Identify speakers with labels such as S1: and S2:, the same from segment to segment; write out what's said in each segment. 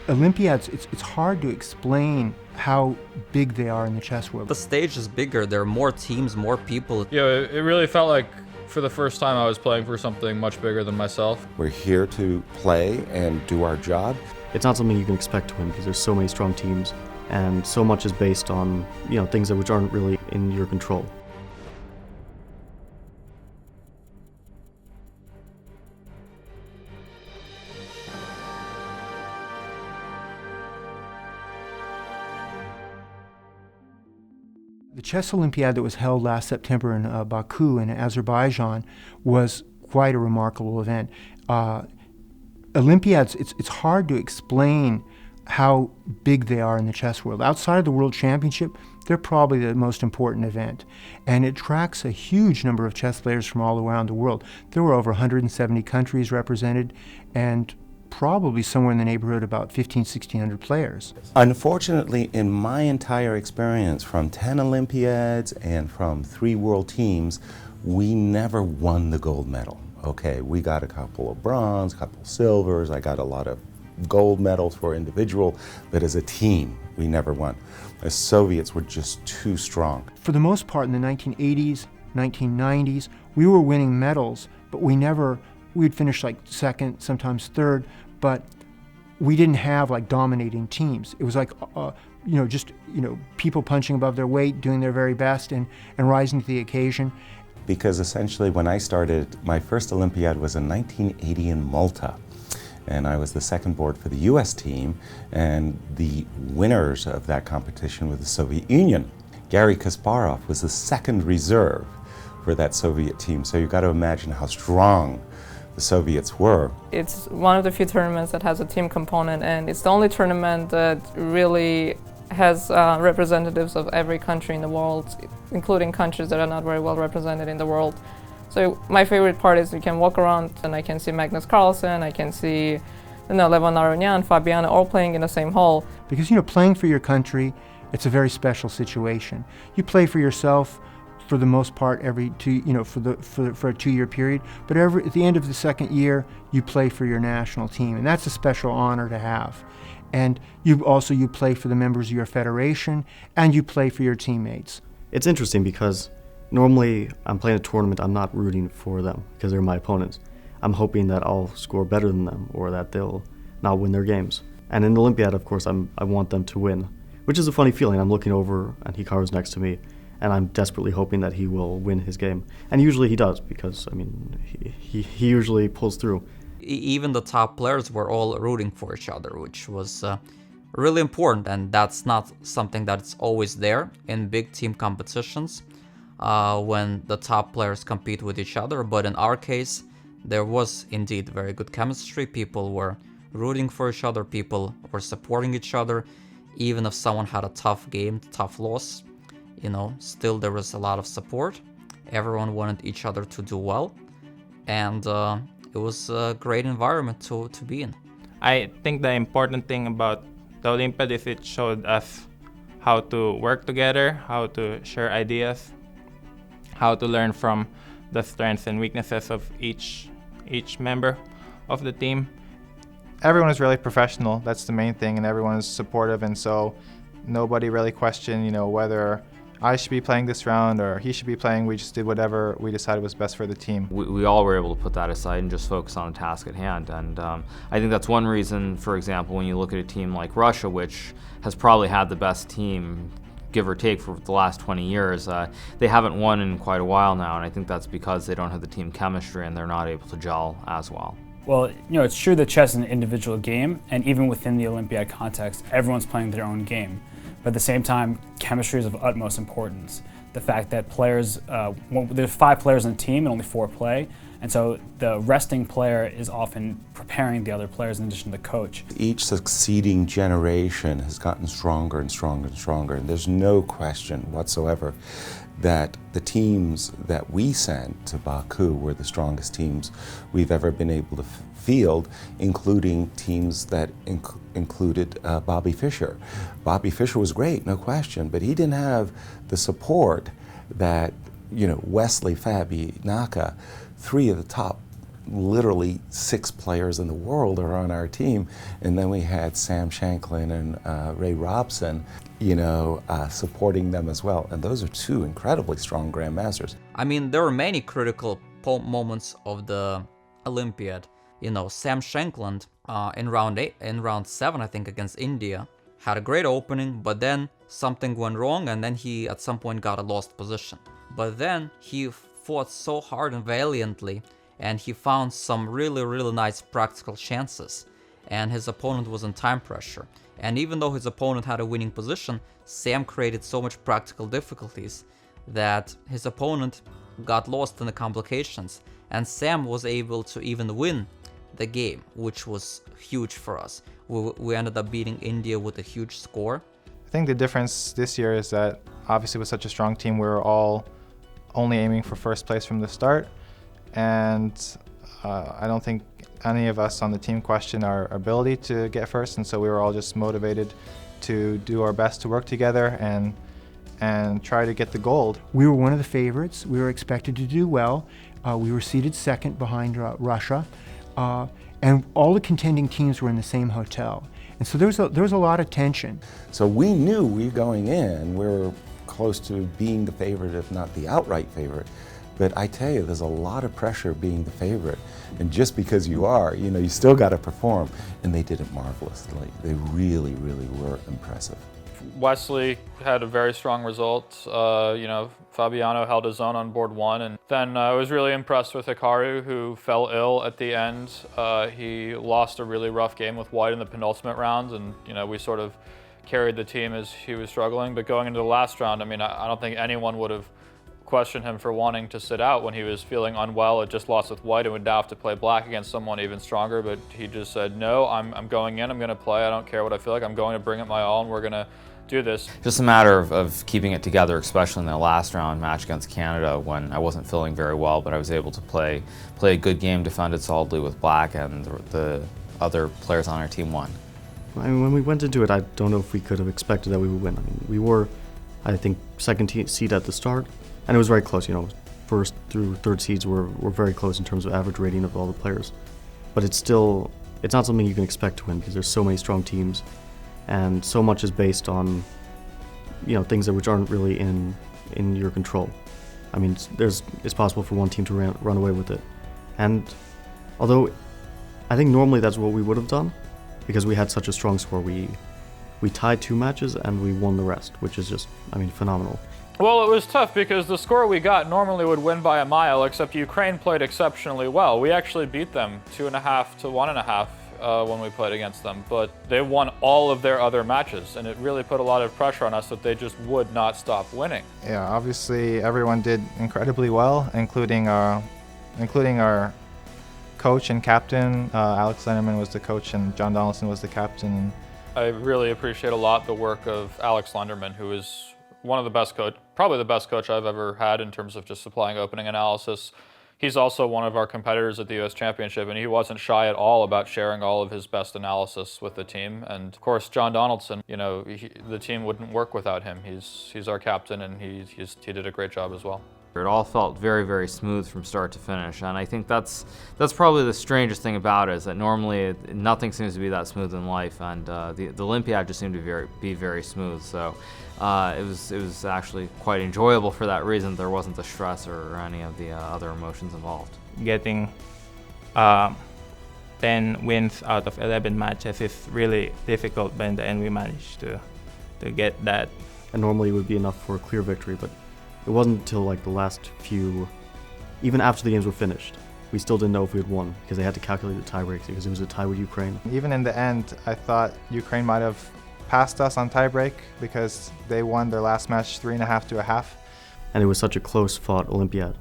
S1: Olympiads, it's hard to explain how big they are in the chess world.
S2: The stage is bigger, there are more teams, more people.
S3: Yeah, it really felt like for the first time I was playing for something much bigger than myself.
S4: We're here to play and do our job.
S5: It's not something you can expect to win because there's so many strong teams and so much is based on, things which aren't really in your control.
S1: The Chess Olympiad that was held last September in Baku in Azerbaijan was quite a remarkable event. Olympiads, it's hard to explain how big they are in the chess world. Outside of the World Championship, they're probably the most important event. And it attracts a huge number of chess players from all around the world. There were over 170 countries represented and probably somewhere in the neighborhood about 1,600 players.
S4: Unfortunately, in my entire experience from 10 Olympiads and from 3 world teams, we never won the gold medal. Okay, we got a couple of bronze, a couple of silvers, I got a lot of gold medals for individual, but as a team, we never won. The Soviets were just too strong.
S1: For the most part in the 1980s, 1990s, we were winning medals, but we'd finish like second, sometimes third, but we didn't have like dominating teams. It was like, people punching above their weight, doing their very best and rising to the occasion.
S4: Because essentially when I started, my first Olympiad was in 1980 in Malta. And I was the second board for the US team, and the winners of that competition were the Soviet Union. Garry Kasparov was the second reserve for that Soviet team, so you've got to imagine how strong the Soviets were.
S6: It's one of the few tournaments that has a team component, and it's the only tournament that really has representatives of every country in the world, including countries that are not very well represented in the world. So my favorite part is you can walk around and I can see Magnus Carlsen, I can see Levon Aronian, Fabiano all playing in the same hall.
S1: Because playing for your country, it's a very special situation. You play for yourself for the most part for a 2-year period, but at the end of the second year, you play for your national team, and that's a special honor to have. And you play for the members of your federation, and you play for your teammates.
S5: It's interesting because normally I'm playing a tournament, I'm not rooting for them because they're my opponents. I'm hoping that I'll score better than them or that they'll not win their games. And in the Olympiad, of course, I want them to win, which is a funny feeling. I'm looking over and Hikaru's next to me, and I'm desperately hoping that he will win his game. And usually he does because, he usually pulls through.
S2: Even the top players were all rooting for each other, which was really important, and that's not something that's always there in big team competitions. When the top players compete with each other, but in our case, there was indeed very good chemistry. People were rooting for each other, people were supporting each other, even if someone had a tough game, tough loss, still there was a lot of support. Everyone wanted each other to do well, and it was a great environment to be in.
S7: I think the important thing about the Olympiad is it showed us how to work together, how to share ideas, how to learn from the strengths and weaknesses of each member of the team.
S8: Everyone is really professional, that's the main thing, and everyone is supportive, and so nobody really questioned, whether I should be playing this round or he should be playing. We just did whatever we decided was best for the team.
S9: We all were able to put that aside and just focus on the task at hand, and I think that's one reason, for example, when you look at a team like Russia, which has probably had the best team, give or take, for the last 20 years, they haven't won in quite a while now, and I think that's because they don't have the team chemistry and they're not able to gel as well.
S10: Well, it's true that chess is an individual game, and even within the Olympiad context, everyone's playing their own game. But at the same time, chemistry is of utmost importance. The fact that players, there's 5 players in a team and only 4 play, and so the resting player is often preparing the other players in addition to the coach.
S4: Each succeeding generation has gotten stronger and stronger and stronger, and there's no question whatsoever that the teams that we sent to Baku were the strongest teams we've ever been able to field, including teams that included Bobby Fischer. Bobby Fischer was great, no question, but he didn't have the support that Wesley, Fabi, Naka, 3 of the top literally 6 players in the world are on our team, and then we had Sam Shanklin and Ray Robson, supporting them as well. And those are 2 incredibly strong grandmasters.
S2: I mean, there were many critical moments of the Olympiad. Sam Shanklin in round 7, I think, against India, had a great opening, but then something went wrong, and then he at some point got a lost position. But then he fought so hard and valiantly, and he found some really, really nice practical chances, and his opponent was in time pressure. And even though his opponent had a winning position, Sam created so much practical difficulties that his opponent got lost in the complications, and Sam was able to even win the game, which was huge for us. We ended up beating India with a huge score.
S8: I think the difference this year is that obviously with such a strong team, we were all only aiming for first place from the start, and I don't think any of us on the team questioned our ability to get first, and so we were all just motivated to do our best to work together and try to get the gold.
S1: We were one of the favorites. We were expected to do well. We were seated second behind Russia, and all the contending teams were in the same hotel. And so there was a lot of tension.
S4: So we knew going in, we were close to being the favorite, if not the outright favorite. But I tell you, there's a lot of pressure being the favorite. And just because you are, you still got to perform. And they did it marvelously. They really, really were impressive.
S3: Wesley had a very strong result. Fabiano held his own on board 1, and then I was really impressed with Hikaru, who fell ill at the end. He lost a really rough game with White in the penultimate round, and we sort of carried the team as he was struggling. But going into the last round, I don't think anyone would have questioned him for wanting to sit out when he was feeling unwell. It just lost with White and would now have to play black against someone even stronger, but he just said, no, I'm going in, I'm going to play, I don't care what I feel like, I'm going to bring it my all, and we're going to do this.
S9: Just a matter of keeping it together, especially in the last round match against Canada when I wasn't feeling very well, but I was able to play a good game, defended solidly with black, and the other players on our team won.
S5: When we went into it, I don't know if we could have expected that we would win. We were, I think, second seed at the start, and it was very close. First through third seeds were very close in terms of average rating of all the players. But it's not something you can expect to win because there's so many strong teams, and so much is based on things which aren't really in your control. It's possible for one team to run away with it, and although I think normally that's what we would have done, because we had such a strong score, we tied 2 matches and we won the rest, which is just phenomenal.
S3: Well, it was tough because the score we got normally would win by a mile, except Ukraine played exceptionally well. We actually beat them 2.5 to 1.5 when we played against them, but they won all of their other matches, and it really put a lot of pressure on us that they just would not stop winning.
S8: Yeah, obviously everyone did incredibly well, including our coach and captain. Alex Lenderman was the coach and John Donaldson was the captain.
S3: I really appreciate a lot the work of Alex Lenderman, who is one of the best probably the best coach I've ever had in terms of just supplying opening analysis. He's also one of our competitors at the U.S. Championship, and he wasn't shy at all about sharing all of his best analysis with the team. And of course, John Donaldson, the team wouldn't work without him. He's our captain, and he did a great job as well.
S9: It all felt very, very smooth from start to finish, and I think that's probably the strangest thing about it, is that normally nothing seems to be that smooth in life, and the Olympiad just seemed to be very smooth. So it was actually quite enjoyable for that reason. There wasn't the stress or any of the other emotions involved.
S7: Getting 10 wins out of 11 matches is really difficult, but in the end we managed to get that.
S5: And normally it would be enough for a clear victory, but it wasn't until the last few, even after the games were finished, we still didn't know if we had won because they had to calculate the tiebreaks because it was a tie with Ukraine.
S8: Even in the end, I thought Ukraine might have passed us on tiebreak because they won their last match 3.5 to 1/2.
S5: And it was such a close-fought Olympiad.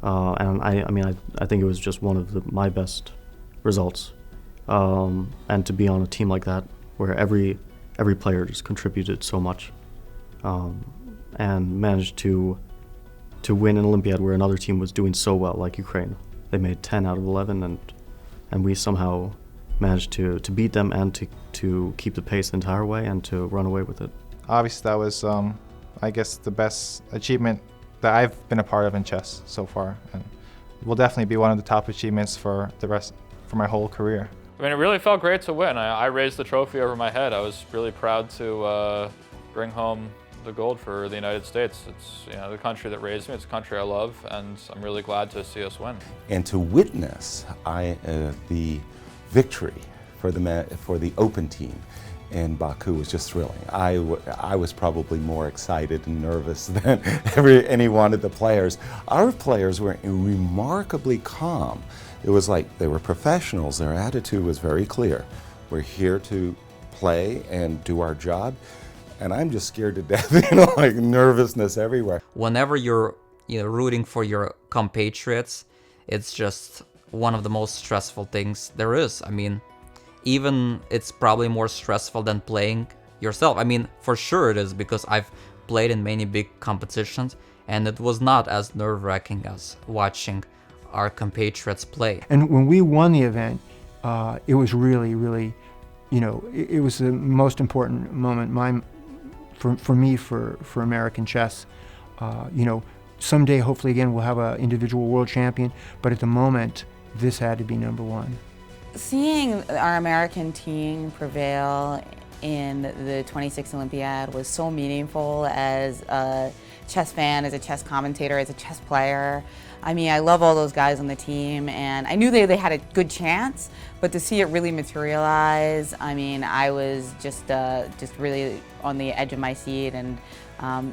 S5: And I think it was just one of my best results. And to be on a team like that, where every player just contributed so much. And managed to win an Olympiad where another team was doing so well, like Ukraine. They made 10 out of 11, and we somehow managed to beat them and to keep the pace the entire way and to run away with it.
S8: Obviously, that was, I guess, the best achievement that I've been a part of in chess so far. And will definitely be one of the top achievements for my whole career.
S3: I mean, it really felt great to win. I raised the trophy over my head. I was really proud to bring home the gold for the United States. It's the country that raised me. It's a country I love, and I'm really glad to see us win.
S4: And to witness the victory for the open team in Baku was just thrilling. I was probably more excited and nervous than any one of the players. Our players were remarkably calm. It was like they were professionals. Their attitude was very clear. We're here to play and do our job. And I'm just scared to death, like nervousness everywhere.
S2: Whenever you're rooting for your compatriots, it's just one of the most stressful things there is. I mean, even it's probably more stressful than playing yourself. I mean, for sure it is, because I've played in many big competitions and it was not as nerve-wracking as watching our compatriots play.
S1: And when we won the event, it was really, really, it was the most important moment for me for American chess. Someday, hopefully again, we'll have an individual world champion, but at the moment, this had to be number one.
S11: Seeing our American team prevail in the 26th Olympiad was so meaningful as a chess fan, as a chess commentator, as a chess player. I mean, I love all those guys on the team, and I knew they had a good chance, but to see it really materialize, I mean, I was just really on the edge of my seat, and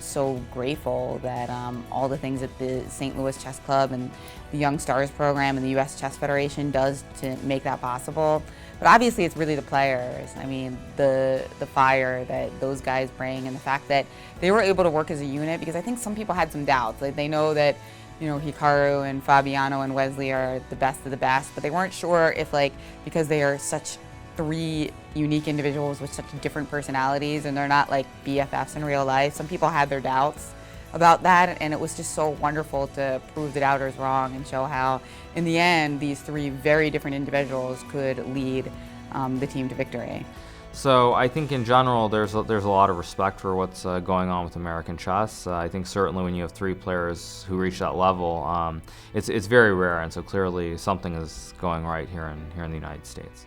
S11: so grateful that all the things that the St. Louis Chess Club and the Young Stars program and the U.S. Chess Federation does to make that possible. But obviously it's really the players. I mean, the fire that those guys bring, and the fact that they were able to work as a unit, because I think some people had some doubts. Like, they know that Hikaru and Fabiano and Wesley are the best of the best, but they weren't sure if, because they are such three unique individuals with such different personalities and they're not like BFFs in real life. Some people had their doubts about that, and it was just so wonderful to prove the doubters wrong and show how, in the end, these three very different individuals could lead the team to victory.
S9: So I think in general there's a lot of respect for what's going on with American chess. I think certainly when you have three players who reach that level, it's very rare, and so clearly something is going right here in the United States.